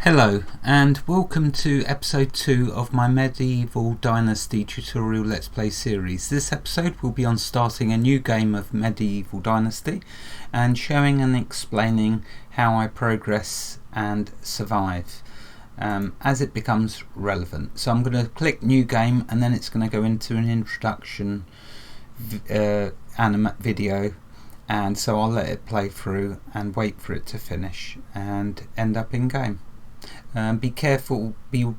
Hello and welcome to episode 2 of my Medieval Dynasty tutorial Let's Play series. This episode will be on starting a new game of Medieval Dynasty and showing and explaining how I progress and survive as it becomes relevant. So I'm going to click new game and then it's going to go into an introduction video, and so I'll let it play through and wait for it to finish and end up in game. Be careful, be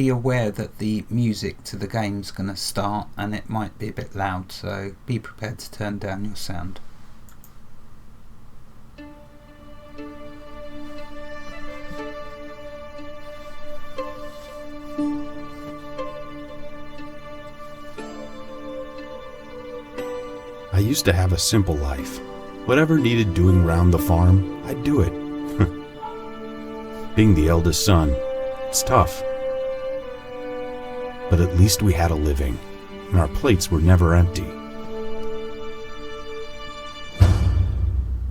aware that the music to the game's going to start and it might be a bit loud, so be prepared to turn down your sound. I used to have a simple life. Whatever needed doing round the farm, I'd do it. Being the eldest son, it's tough. But at least we had a living, and our plates were never empty.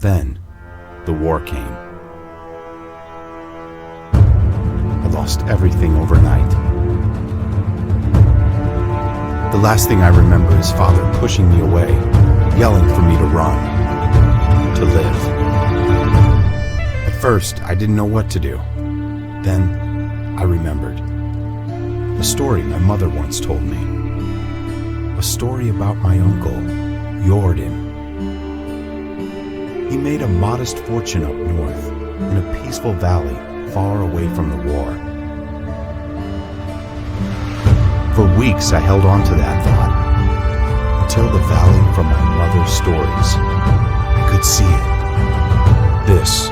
Then, the war came. I lost everything overnight. The last thing I remember is Father pushing me away, yelling for me to run, to live. At first, I didn't know what to do. Then, I remembered. A story my mother once told me. A story about my uncle, Jordan. He made a modest fortune up north, in a peaceful valley far away from the war. For weeks I held on to that thought, until the valley from my mother's stories. I could see it. This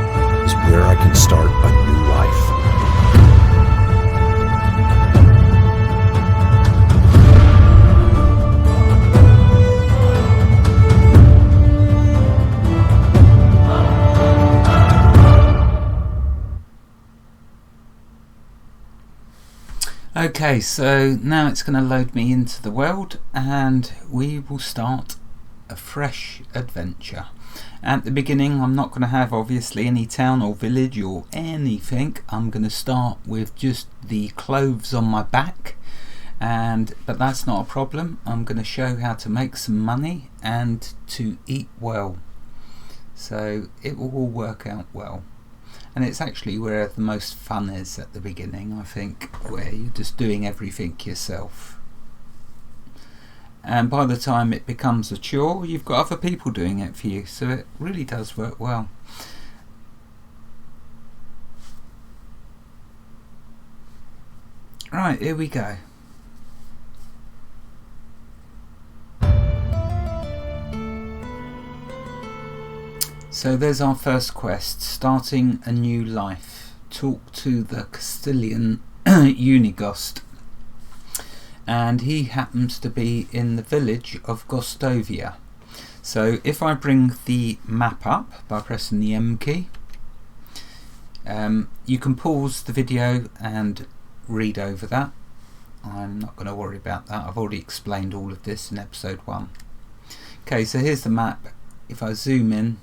is where I can start a new life. Okay, so now it's going to load me into the world and we will start a fresh adventure. At the beginning I'm not going to have obviously any town or village or anything. I'm going to start with just the clothes on my back, but that's not a problem. I'm going to show how to make some money and to eat well, so it will all work out well. And it's actually where the most fun is, at the beginning, I think, where you're just doing everything yourself. And by the time it becomes a chore, you've got other people doing it for you, so it really does work well. Right, here we go. So there's our first quest, starting a new life. Talk to the Castilian Unigost. And he happens to be in the village of Gostovia. So if I bring the map up by pressing the M key, you can pause the video and read over that. I'm not going to worry about that. I've already explained all of this in episode 1. Okay, so here's the map. If I zoom in,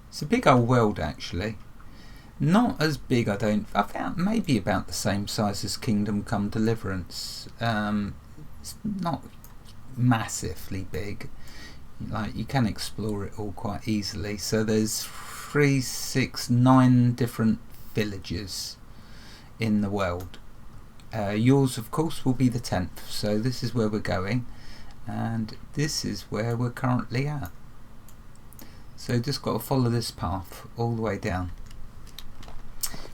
it's a big old world actually. Not as big, I found maybe about the same size as Kingdom Come Deliverance. It's not massively big. Like, you can explore it all quite easily. So there's 3, 6, 9 different villages in the world. Yours of course will be the 10th. So this is where we're going, and this is where we're currently at. So just got to follow this path all the way down.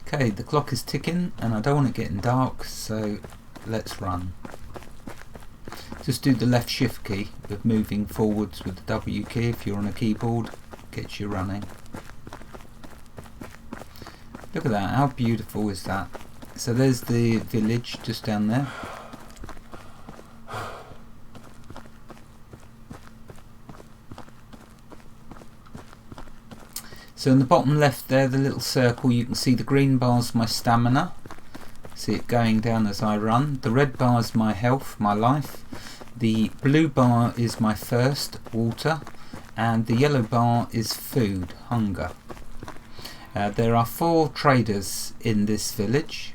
Okay, the clock is ticking and I don't want it getting dark, so let's run. Just do the left shift key with moving forwards with the W key if you're on a keyboard, gets you running. Look at that, how beautiful is that? So there's the village just down there. So in the bottom left there, the little circle, you can see the green bar's my stamina. See it going down as I run. The red bar is my health, my life. The blue bar is my thirst, water. And the yellow bar is food, hunger. There are 4 traders in this village.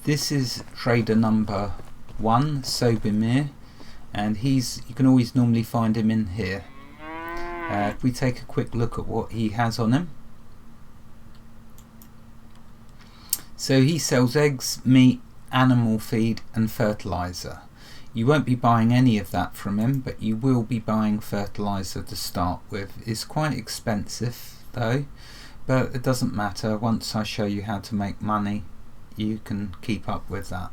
This is trader number 1, Sobimir, and you can always normally find him in here. If we take a quick look at what he has on him. So he sells eggs, meat, animal feed and fertilizer. You won't be buying any of that from him, but you will be buying fertilizer to start with. It's quite expensive though, but it doesn't matter. Once I show you how to make money, you can keep up with that.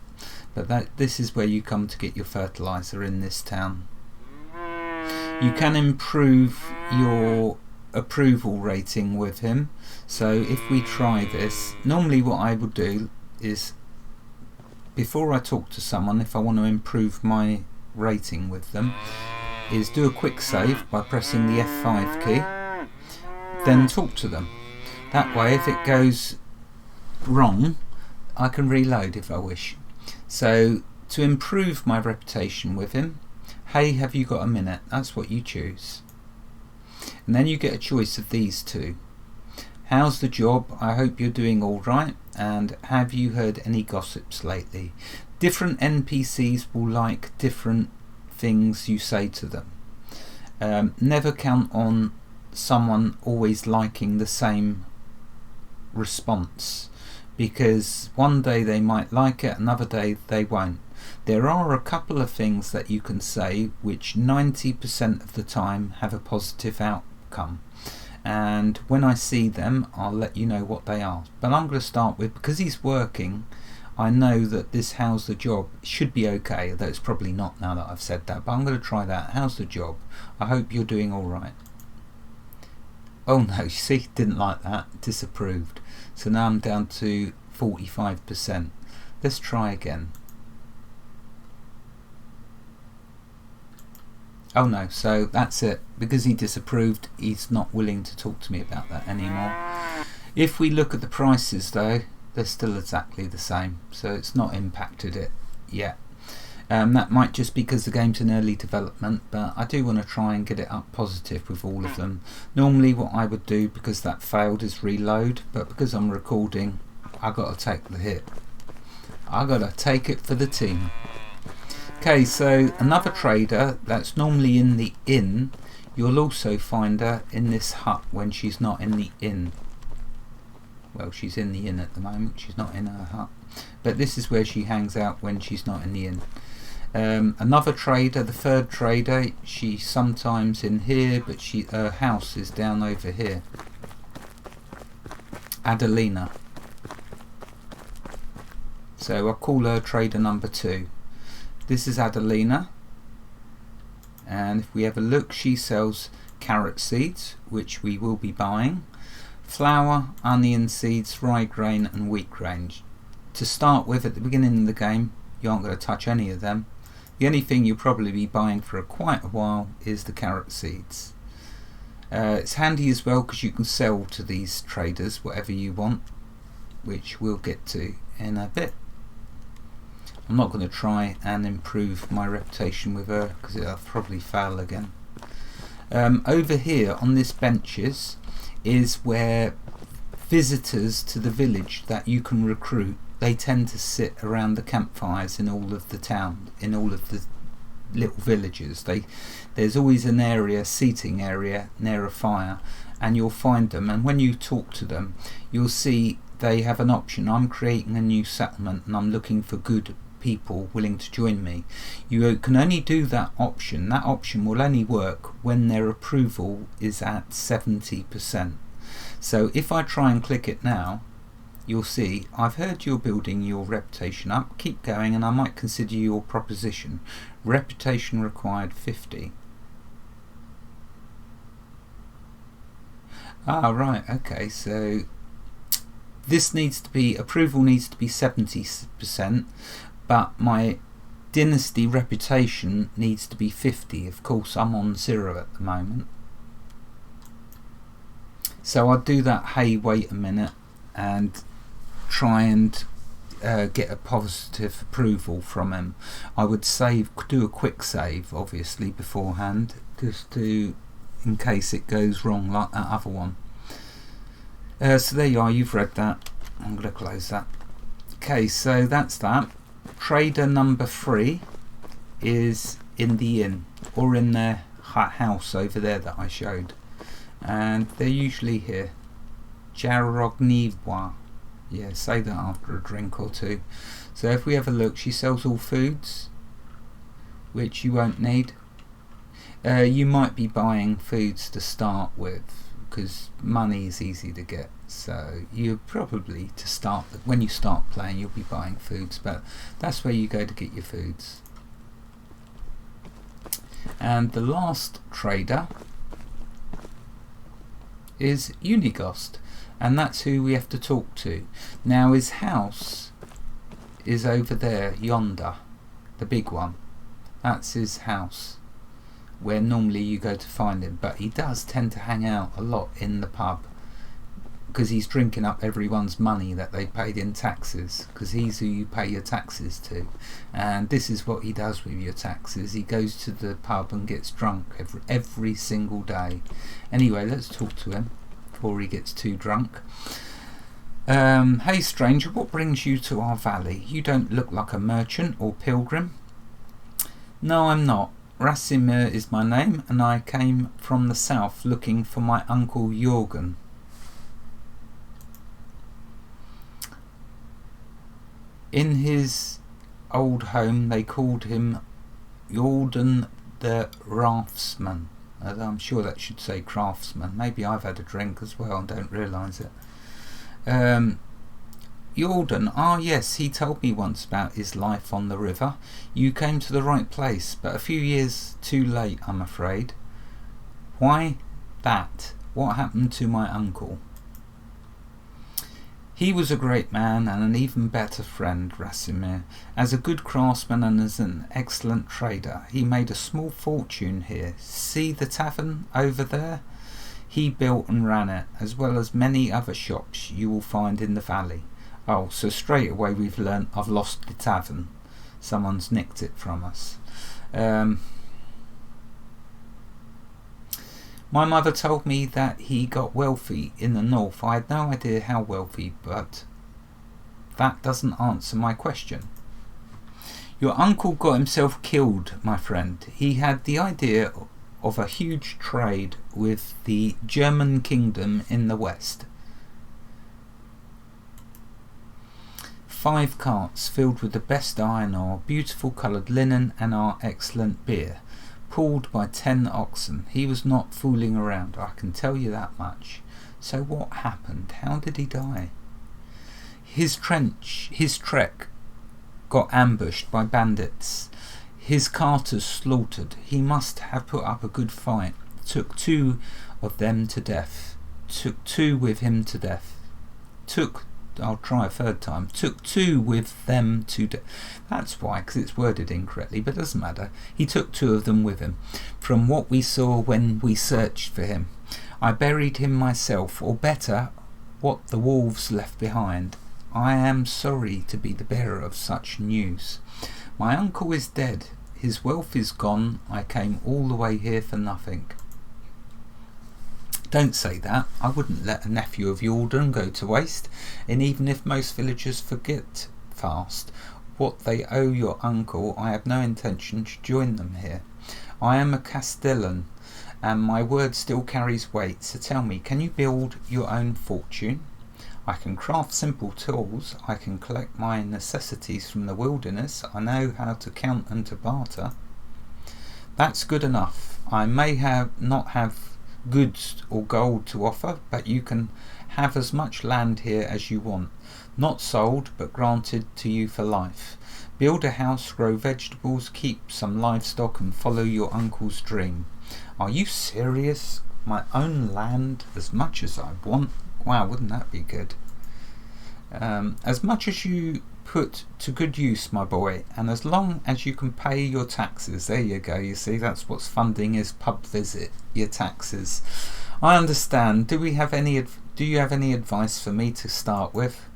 But this is where you come to get your fertilizer in this town. You can improve your approval rating with him. So if we try this, normally what I would do is, before I talk to someone, if I want to improve my rating with them, is do a quick save by pressing the F5 key, then talk to them. That way, if it goes wrong, I can reload if I wish. So to improve my reputation with him, hey, have you got a minute? That's what you choose. And then you get a choice of these 2. How's the job? I hope you're doing all right. And have you heard any gossips lately? Different NPCs will like different things you say to them. Never count on someone always liking the same response, because one day they might like it, another day they won't. There are a couple of things that you can say which 90% of the time have a positive outcome, and when I see them I'll let you know what they are. But I'm going to start with, because he's working, I know that this how's the job should be okay, though it's probably not now that I've said that, but I'm going to try that. How's the job? I hope you're doing alright. Oh no, you see, didn't like that, disapproved. So now I'm down to 45%. Let's try again. Oh no, so that's it. Because he disapproved, he's not willing to talk to me about that anymore. If we look at the prices though, they're still exactly the same, so it's not impacted it yet. That might just be because the game's in early development, but I do want to try and get it up positive with all of them. Normally what I would do, because that failed, is reload, but because I'm recording, I've got to take the hit. I've got to take it for the team. Okay, so another trader that's normally in the inn, you'll also find her in this hut when she's not in the inn. Well, she's in the inn at the moment, she's not in her hut, but this is where she hangs out when she's not in the inn. Another trader, the 3rd trader, she's sometimes in here, but her house is down over here. Adelina. So I'll call her trader number 2. This is Adelina, and if we have a look, she sells carrot seeds, which we will be buying, flour, onion seeds, rye grain and wheat grain. To start with, at the beginning of the game, you aren't going to touch any of them. The only thing you'll probably be buying for quite a while is the carrot seeds. It's handy as well because you can sell to these traders whatever you want, which we'll get to in a bit. I'm not going to try and improve my reputation with her because it'll probably fail again. Over here on this benches is where visitors to the village that you can recruit, they tend to sit around the campfires in all of the town, in all of the little villages. There's always an area, seating area near a fire, and you'll find them, and when you talk to them you'll see they have an option. I'm creating a new settlement and I'm looking for good people willing to join me. You can only do that option. That option will only work when their approval is at 70%. So if I try and click it now, you'll see I've heard you're building your reputation up. Keep going and I might consider your proposition. Reputation required 50. Right, okay, so this needs to be, approval needs to be 70%, but my Dynasty reputation needs to be 50. Of course I'm on 0 at the moment, so I'll do that. Hey, wait a minute, and try and get a positive approval from him. I would do a quick save obviously beforehand, just to, in case it goes wrong like that other one. So there you are, you've read that. I'm going to close that. Okay, so that's that. Trader number 3 is in the inn, or in their house over there that I showed. And they're usually here. Jarognivois. Yeah, say that after a drink or two. So if we have a look, she sells all foods, which you won't need. You might be buying foods to start with, because money is easy to get. So you probably, to start, when you start playing, you'll be buying foods, but that's where you go to get your foods. And the last trader is Unigost, and that's who we have to talk to. Now his house is over there, yonder, the big one. That's his house, where normally you go to find him, but he does tend to hang out a lot in the pub, because he's drinking up everyone's money that they paid in taxes, because he's who you pay your taxes to. And this is what he does with your taxes. He goes to the pub and gets drunk every single day. Anyway, let's talk to him before he gets too drunk. Hey stranger, what brings you to our valley? You don't look like a merchant or pilgrim. No, I'm not. Rasimir is my name, and I came from the south looking for my uncle Jorgen. In his old home they called him Jordan the Raftsman. I'm sure that should say craftsman. Maybe I've had a drink as well and don't realise it. Jordan, yes, he told me once about his life on the river. You came to the right place, but a few years too late, I'm afraid. Why that? What happened to my uncle? He was a great man and an even better friend, Rasimir. As a good craftsman and as an excellent trader, he made a small fortune here. See the tavern over there? He built and ran it, as well as many other shops you will find in the valley. Oh, so straight away we've learnt I've lost the tavern. Someone's nicked it from us. My mother told me that he got wealthy in the north. I had no idea how wealthy, but that doesn't answer my question. Your uncle got himself killed, my friend. He had the idea of a huge trade with the German kingdom in the west. 5 carts filled with the best iron ore, beautiful coloured linen, and our excellent beer, pulled by 10 oxen. He was not fooling around, I can tell you that much. So what happened? How did he die? His trek got ambushed by bandits. His carters slaughtered. He must have put up a good fight. Took 2 of them to death. Took 2 with him to death. I'll try a third time. Took 2 with them to death. That's why, because it's worded incorrectly, but it doesn't matter. He took 2 of them with him, from what we saw when we searched for him. I buried him myself, or better, what the wolves left behind. I am sorry to be the bearer of such news. My uncle is dead. His wealth is gone. I came all the way here for nothing. Don't say that. I wouldn't let a nephew of Jordan go to waste, and even if most villagers forget fast what they owe your uncle, I have no intention to join them here. I am a Castellan, and my word still carries weight, so tell me, can you build your own fortune? I can craft simple tools, I can collect my necessities from the wilderness, I know how to count and to barter. That's good enough. I may not have goods or gold to offer, but you can have as much land here as you want, not sold but granted to you for life. Build a house, grow vegetables, keep some livestock, and follow your uncle's dream. Are you serious? My own land, as much as I want? Wow, wouldn't that be good? As much as you put to good use, my boy, and as long as you can pay your taxes. There you go, you see, that's what's funding his pub visit, your taxes. I understand. Do you have any advice for me to start with?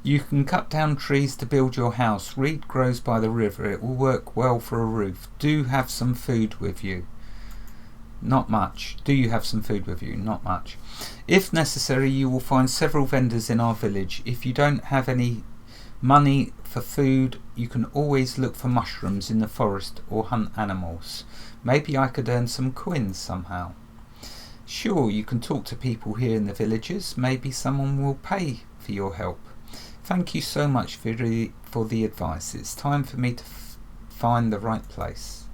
You can cut down trees to build your house. Reed grows by the river. It will work well for a roof. Do have some food with you. Not much. Do you have some food with you? Not much. If necessary, you will find several vendors in our village. If you don't have any money for food, you can always look for mushrooms in the forest or hunt animals. Maybe I could earn some coins somehow. Sure, you can talk to people here in the villages. Maybe someone will pay for your help. Thank you so much for the advice. It's time for me to find the right place.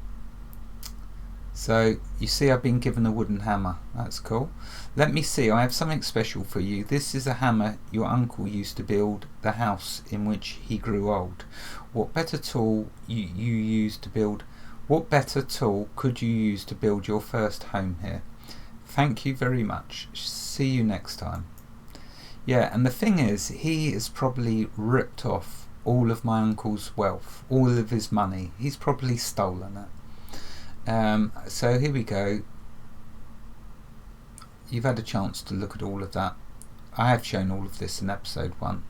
So, you see I've been given a wooden hammer. That's cool. Let me see, I have something special for you. This is a hammer your uncle used to build the house in which he grew old. What better tool could you use to build your first home here? Thank you very much. See you next time. Yeah, and the thing is, he has probably ripped off all of my uncle's wealth, all of his money. He's probably stolen it. So here we go. You've had a chance to look at all of that. I have shown all of this in episode 1,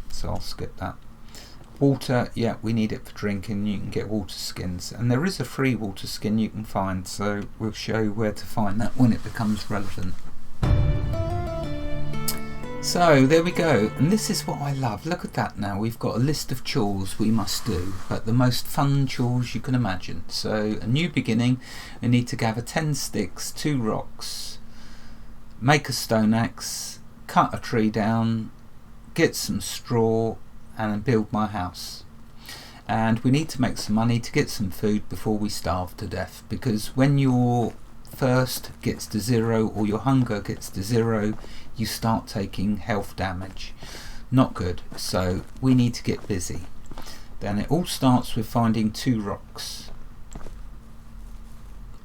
so I'll skip that. Water, yeah, we need it for drinking. You can get water skins, and there is a free water skin you can find, so we'll show you where to find that when it becomes relevant. So there we go, and this is what I love. Look at that now. We've got a list of chores we must do, but the most fun chores you can imagine. So a new beginning, we need to gather 10 sticks, 2 rocks, make a stone axe, cut a tree down, get some straw, and build my house. And we need to make some money to get some food before we starve to death, because when your thirst gets to 0 or your hunger gets to 0, you start taking health damage. Not good. So we need to get busy. Then it all starts with finding 2 rocks.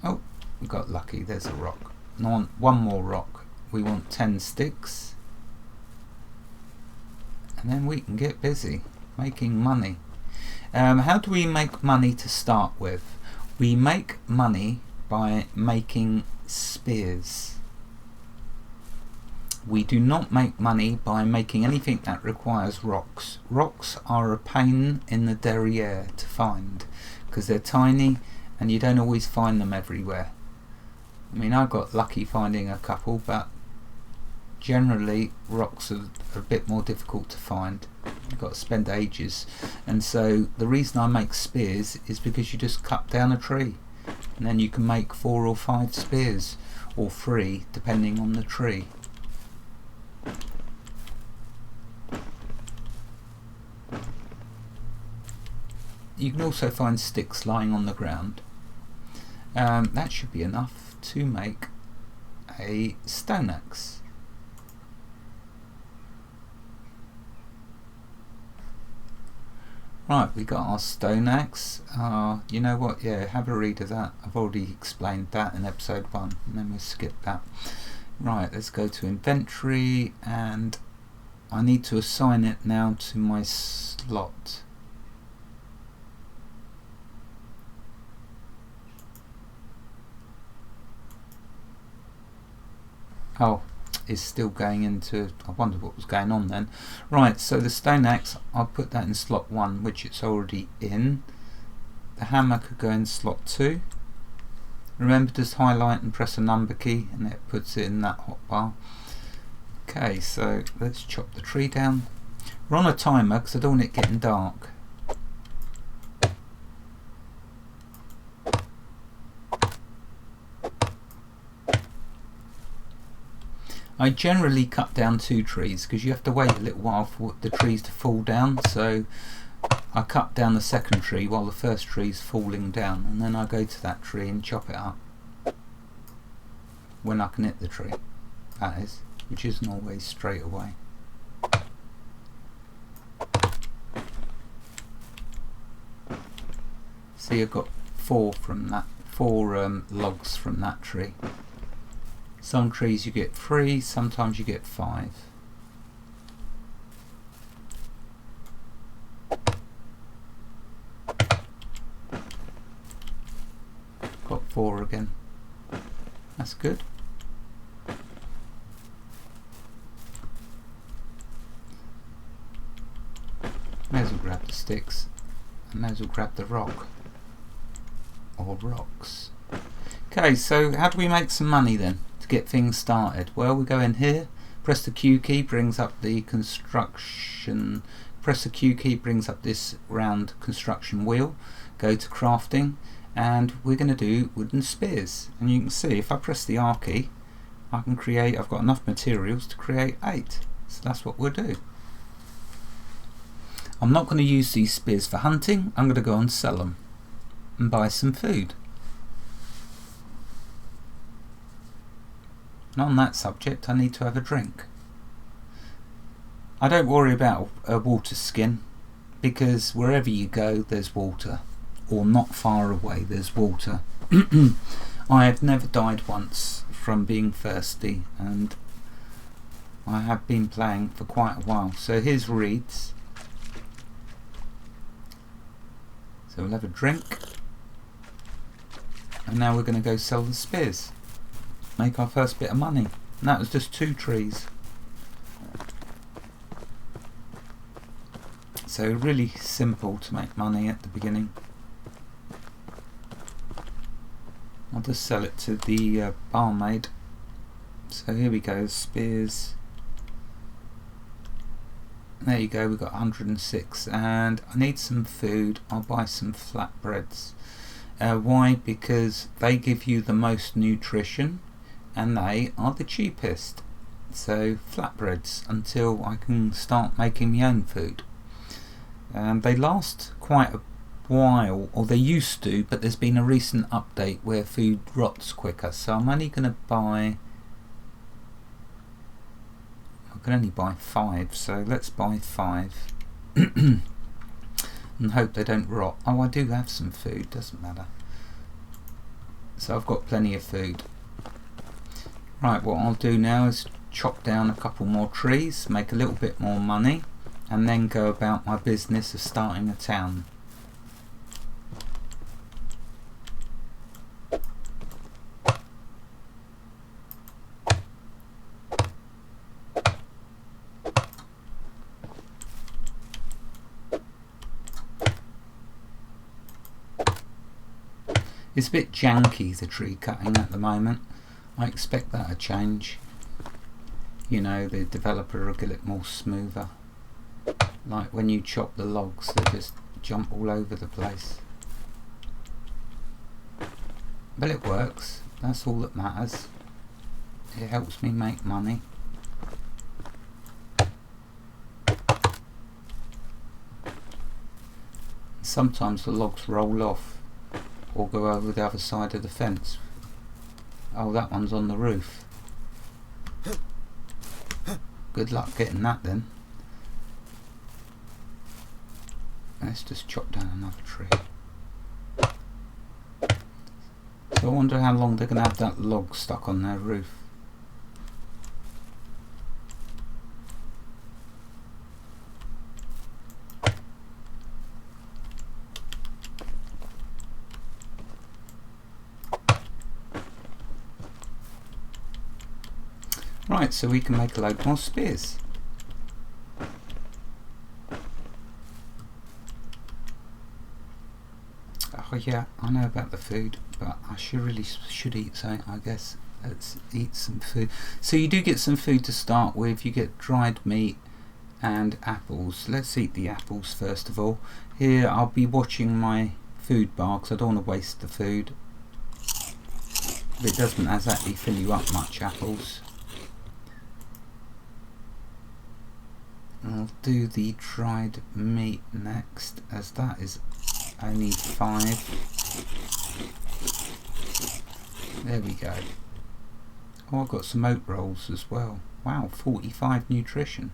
Oh, we got lucky. There's a rock. One more rock. We want 10 sticks. And then we can get busy making money. How do we make money to start with? We make money by making spears. We do not make money by making anything that requires rocks. Rocks are a pain in the derriere to find because they're tiny and you don't always find them everywhere. I mean, I got lucky finding a couple, but generally rocks are a bit more difficult to find. You've got to spend ages. And so the reason I make spears is because you just cut down a tree and then you can make 4 or 5 spears, or 3 depending on the tree. You can also find sticks lying on the ground. That should be enough to make a stone axe. Right, we got our stone axe. You know what? Yeah, have a read of that. I've already explained that in episode 1, and then we'll skip that. Right, let's go to inventory, and I need to assign it now to my slot. Oh, it's still going into, I wonder what was going on then. Right, so the stone axe, I'll put that in slot 1, which it's already in. The hammer could go in slot 2. Remember, just highlight and press a number key and it puts it in that hotbar. Okay, so let's chop the tree down. We're on a timer because I don't want it getting dark. I generally cut down 2 trees because you have to wait a little while for the trees to fall down, so I cut down the second tree while the first tree is falling down, and then I go to that tree and chop it up when I can hit the tree, that is, which isn't always straight away. See, I've got 4 logs from that tree. Some trees you get 3, sometimes you get 5. Got 4 again. That's good. May as well grab the sticks. I may as well grab the rock. Or rocks. Okay, so how do we make some money then to get things started? Well, we go in here, press the Q key, brings up the construction, press the Q key, brings up this round construction wheel, go to crafting, and we're going to do wooden spears. And you can see if I press the R key, I can create, I've got enough materials to create 8. So that's what we'll do. I'm not going to use these spears for hunting, I'm going to go and sell them and buy some food. And on that subject, I need to have a drink. I don't worry about a water skin, because wherever you go there's water, or not far away there's water. I have never died once from being thirsty, and I have been playing for quite a while. So here's reeds. So we'll have a drink, and now we're going to go sell the spears, make our first bit of money. And that was just 2 trees. So really simple to make money at the beginning. I'll just sell it to the barmaid. So here we go, spears. There you go, we've got 106, and I need some food. I'll buy some flatbreads. Why? Because they give you the most nutrition and they are the cheapest. So flatbreads until I can start making my own food. They last quite a while, or they used to, but there's been a recent update where food rots quicker. So I'm only going to buy, I can only buy 5, so let's buy 5 and hope they don't rot. Oh, I do have some food, doesn't matter. So I've got plenty of food. Right, what I'll do now is chop down a couple more trees, make a little bit more money, and then go about my business of starting a town. It's a bit janky, the tree cutting at the moment. I expect that to change. You know, the developer will get it more smoother. Like when you chop the logs, they just jump all over the place. But it works, that's all that matters. It helps me make money. Sometimes the logs roll off or go over the other side of the fence. Oh, that one's on the roof. Good luck getting that then. Let's just chop down another tree. So I wonder how long they're going to have that log stuck on their roof. Right, so we can make a load more spears. Oh yeah, I know about the food, but I really should eat something, I guess. Let's eat some food. So you do get some food to start with. You get dried meat and apples. Let's eat the apples first of all. Here I'll be watching my food bar because I don't want to waste the food. It doesn't exactly fill you up much, apples. I'll do the dried meat next, as that is only 5. There we go. Oh, I've got some oat rolls as well. Wow, 45 nutrition.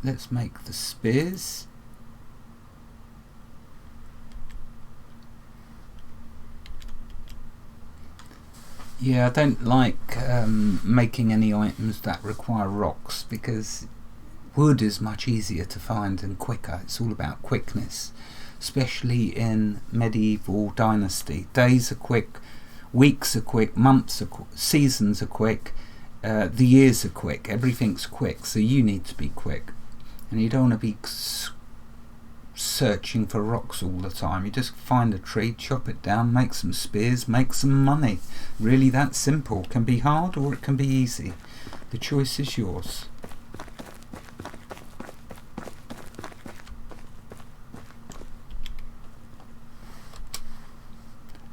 Let's make the spears. Yeah, I don't like making any items that require rocks, because wood is much easier to find and quicker. It's all about quickness, especially in medieval Dynasty. Days are quick, weeks are quick, months are quick, seasons are quick, the years are quick, everything's quick, so you need to be quick. And you don't want to be searching for rocks all the time. You just find a tree, chop it down, make some spears, make some money. Really that simple. It can be hard or it can be easy. The choice is yours.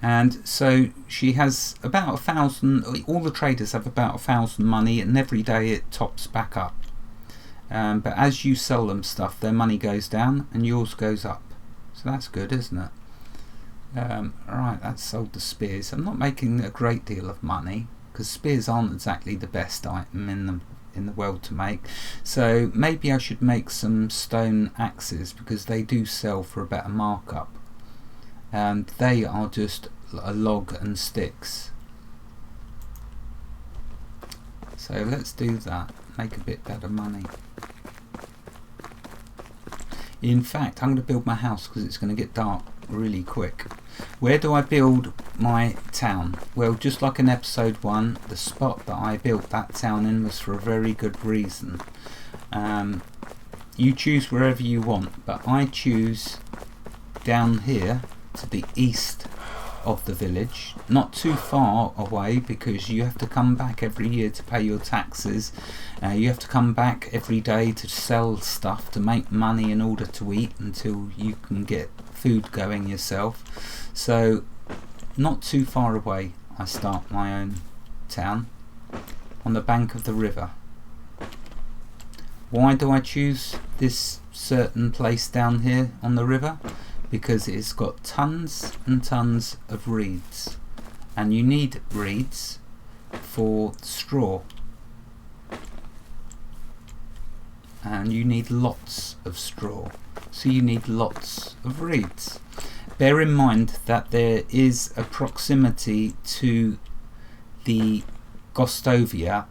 And so she has about 1,000, all the traders have about 1,000 money, and every day it tops back up. But as you sell them stuff, their money goes down and yours goes up. So that's good, isn't it? Alright, that's sold the spears. I'm not making a great deal of money because spears aren't exactly the best item in the world to make. So maybe I should make some stone axes because they do sell for a better markup. And they are just a log and sticks. So let's do that. Make a bit better money. In fact, I'm going to build my house because it's going to get dark really quick. Where do I build my town? Well, just like in episode 1, the spot that I built that town in was for a very good reason. You choose wherever you want, but I choose down here to the east of the village, not too far away, because you have to come back every year to pay your taxes. You have to come back every day to sell stuff, to make money in order to eat until you can get food going yourself. So not too far away I start my own town on the bank of the river. Why do I choose this certain place down here on the river? Because it's got tons and tons of reeds, and you need reeds for straw, and you need lots of straw, so you need lots of reeds. Bear in mind that there is a proximity to the Gostovia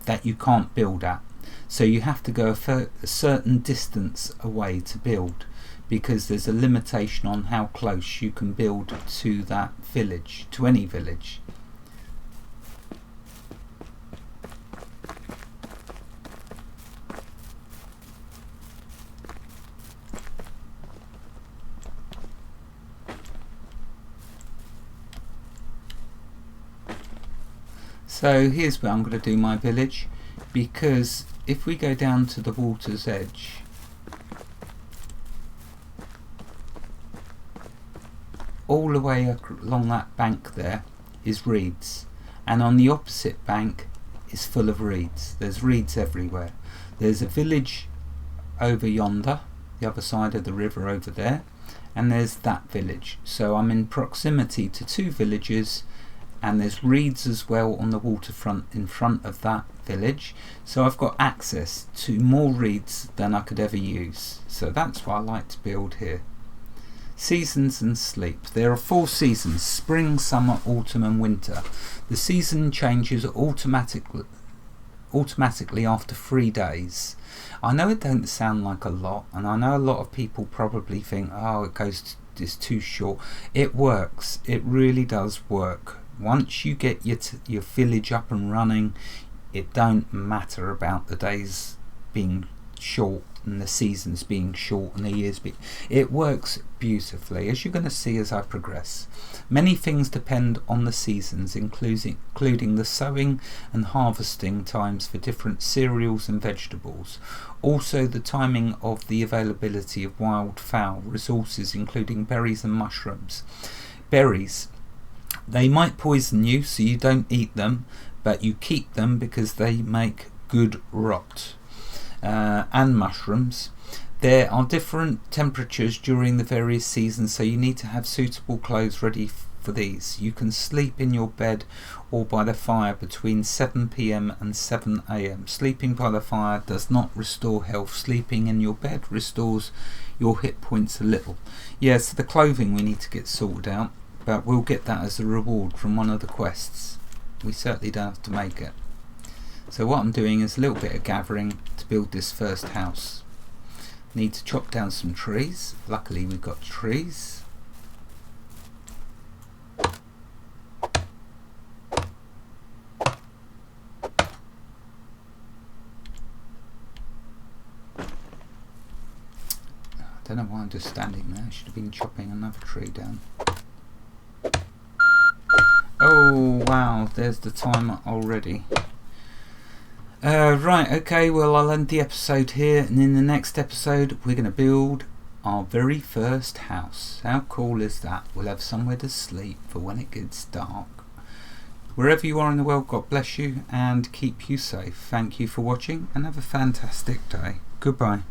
that you can't build at, so you have to go a certain distance away to build, because there's a limitation on how close you can build to that village, to any village. So here's where I'm going to do my village, because if we go down to the water's edge, all the way along that bank there is reeds, and on the opposite bank is full of reeds. There's reeds everywhere. There's a village over yonder, the other side of the river over there, and there's that village. So I'm in proximity to two villages, and there's reeds as well on the waterfront in front of that village. So I've got access to more reeds than I could ever use. So that's why I like to build here. Seasons and sleep. There are 4 seasons: spring, summer, autumn and winter. The season changes automatically after 3 days. I know it don't sound like a lot, and I know a lot of people probably think, oh, it's too short. It works. It really does work. Once you get your village up and running, it don't matter about the days being short and the seasons being short and the years being... It works beautifully, as you're going to see as I progress. Many things depend on the seasons, including the sowing and harvesting times for different cereals and vegetables. Also the timing of the availability of wild fowl resources, including berries and mushrooms. Berries, they might poison you, so you don't eat them, but you keep them because they make good rot. And mushrooms. There are different temperatures during the various seasons, so you need to have suitable clothes ready for these. You can sleep in your bed or by the fire between 7 PM and 7 AM. Sleeping by the fire does not restore health. Sleeping in your bed restores your hit points a little. Yes, the clothing we need to get sorted out, but we'll get that as a reward from one of the quests. We certainly don't have to make it. So what I'm doing is a little bit of gathering to build this first house. Need to chop down some trees. Luckily we've got trees. I don't know why I'm just standing there. I should have been chopping another tree down. Oh wow, there's the timer already. Right, okay, well I'll end the episode here, and in the next episode we're going to build our very first house. How cool is that? We'll have somewhere to sleep for when it gets dark. Wherever you are in the world, God bless you and keep you safe. Thank you for watching and have a fantastic day. Goodbye.